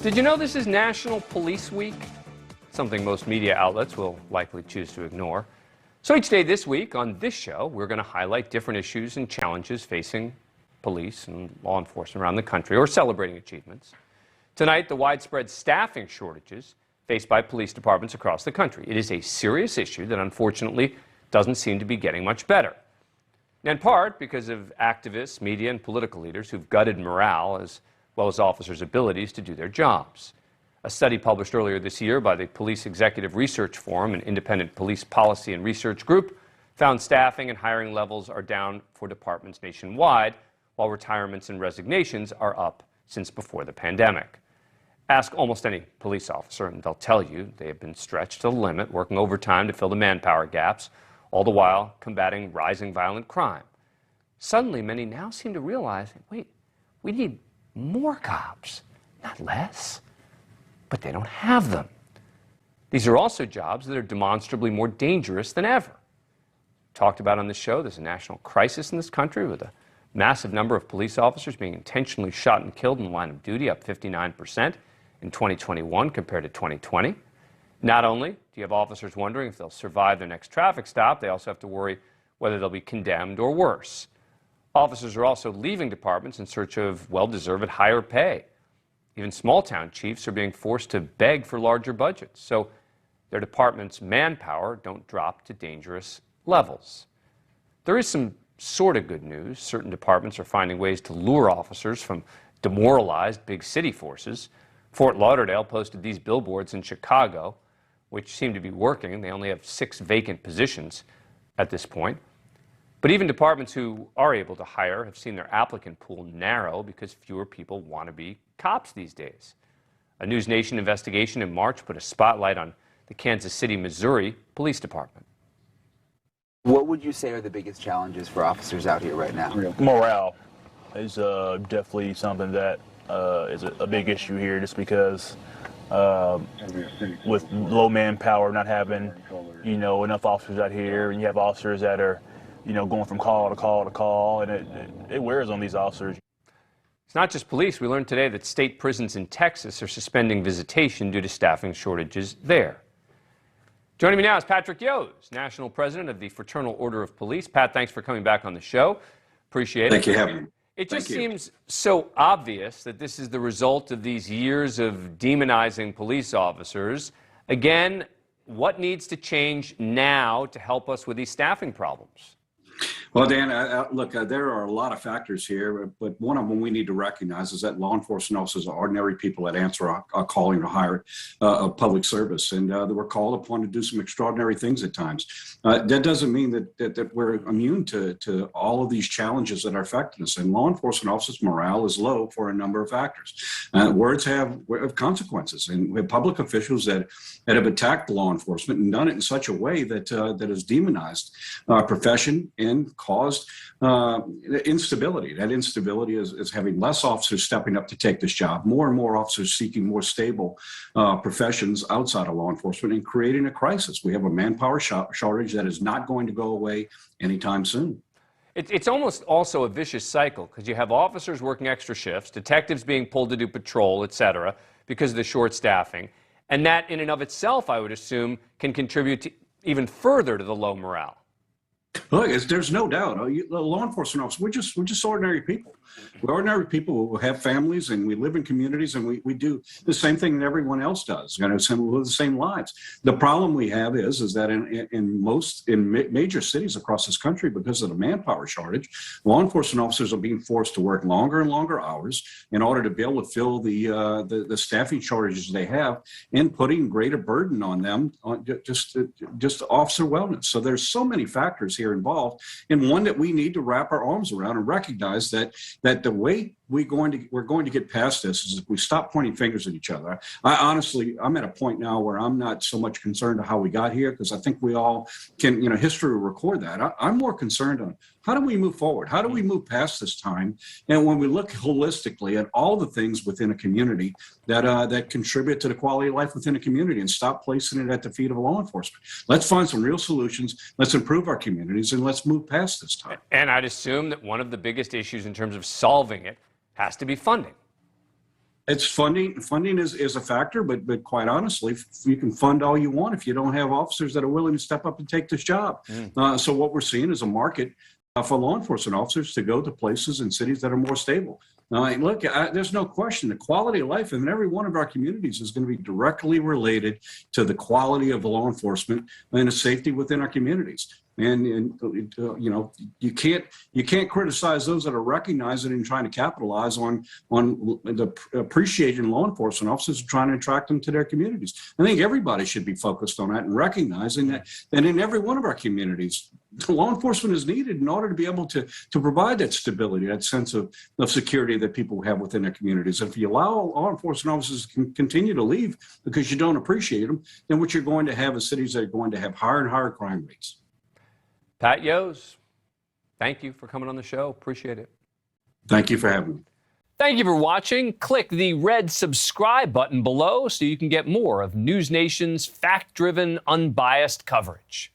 Did you know this is National Police Week? Something most media outlets will likely choose to ignore. So each day this week on this show, we're going to highlight different issues and challenges facing police and law enforcement around the country, or celebrating achievements. Tonight, the widespread staffing shortages faced by police departments across the country. It is a serious issue that unfortunately doesn't seem to be getting much better. In part because of activists, media, and political leaders who've gutted morale as well as officers' abilities to do their jobs. A study published earlier this year by the Police Executive Research Forum, an independent police policy and research group, found staffing and hiring levels are down for departments nationwide, while retirements and resignations are up since before the pandemic. Ask almost any police officer, and they'll tell you they have been stretched to the limit, working overtime to fill the manpower gaps, all the while combating rising violent crime. Suddenly, many now seem to realize, wait, we need more cops, not less. But they don't have them. These are also jobs that are demonstrably more dangerous than ever. Talked about on the show, there's a national crisis in this country with a massive number of police officers being intentionally shot and killed in the line of duty, up 59% in 2021 compared to 2020. Not only do you have officers wondering if they'll survive their next traffic stop, they also have to worry whether they'll be condemned or worse. Officers are also leaving departments in search of well-deserved higher pay. Even small-town chiefs are being forced to beg for larger budgets, so their department's manpower don't drop to dangerous levels. There is some sort of good news. Certain departments are finding ways to lure officers from demoralized big city forces. Fort Lauderdale posted these billboards in Chicago, which seem to be working. They only have 6 vacant positions at this point. But even departments who are able to hire have seen their applicant pool narrow because fewer people want to be cops these days. A NewsNation investigation in March put a spotlight on the Kansas City, Missouri Police Department. What would you say are the biggest challenges for officers out here right now? Morale is definitely something that is a big issue here, just because with low manpower, not having enough officers out here, and you have officers that are going from call to call to call, and it wears on these officers. It's not just police. We learned today that state prisons in Texas are suspending visitation due to staffing shortages there. Joining me now is Patrick Yose, National President of the Fraternal Order of Police. Pat, thanks for coming back on the show. Appreciate it. Thank you for having me. It just seems so obvious that this is the result of these years of demonizing police officers. Again, what needs to change now to help us with these staffing problems? Well, Dan, look, there are a lot of factors here, but one of them we need to recognize is that law enforcement officers are ordinary people that answer a calling to hire a public service, and we're called upon to do some extraordinary things at times. That doesn't mean that we're immune to all of these challenges that are affecting us, and law enforcement officers' morale is low for a number of factors. Words have consequences, and we have public officials that have attacked law enforcement and done it in such a way that has demonized our profession and caused instability. That instability is having less officers stepping up to take this job, more and more officers seeking more stable professions outside of law enforcement, and creating a crisis. We have a manpower shortage that is not going to go away anytime soon. It's almost also a vicious cycle, because you have officers working extra shifts, detectives being pulled to do patrol, et cetera, because of the short staffing. And that in and of itself, I would assume, can contribute even further to the low morale. Look, there's no doubt. Law enforcement officers, we're just ordinary people. We're ordinary people who have families, and we live in communities, and we do the same thing that everyone else does. We live the same lives. The problem we have is that in major cities across this country, because of the manpower shortage, law enforcement officers are being forced to work longer and longer hours in order to be able to fill the staffing shortages they have, and putting greater burden on them on just officer wellness. So there's so many factors here involved, and one that we need to wrap our arms around and recognize that the way we're going to get past this is if we stop pointing fingers at each other. I'm at a point now where I'm not so much concerned to how we got here, because I think we all can, history will record that. I'm more concerned on how do we move forward? How do we move past this time? And when we look holistically at all the things within a community that contribute to the quality of life within a community, and stop placing it at the feet of law enforcement. Let's find some real solutions. Let's improve our communities, and let's move past this time. And I'd assume that one of the biggest issues in terms of solving it has to be funding. It's funding. Funding is a factor, but quite honestly, you can fund all you want if you don't have officers that are willing to step up and take this job. So what we're seeing is a market for law enforcement officers to go to places and cities that are more stable. Now, look, there's no question the quality of life in every one of our communities is going to be directly related to the quality of law enforcement and the safety within our communities. And you know, you can't criticize those that are recognizing and trying to capitalize on the appreciating law enforcement officers and trying to attract them to their communities. I think everybody should be focused on that and recognizing that in every one of our communities, law enforcement is needed in order to be able to provide that stability, that sense of security that people have within their communities. If you allow law enforcement officers to continue to leave because you don't appreciate them, then what you're going to have is cities that are going to have higher and higher crime rates. Pat Yos, thank you for coming on the show. Appreciate it. Thank you for having me. Thank you for watching. Click the red subscribe button below so you can get more of NewsNation's fact-driven, unbiased coverage.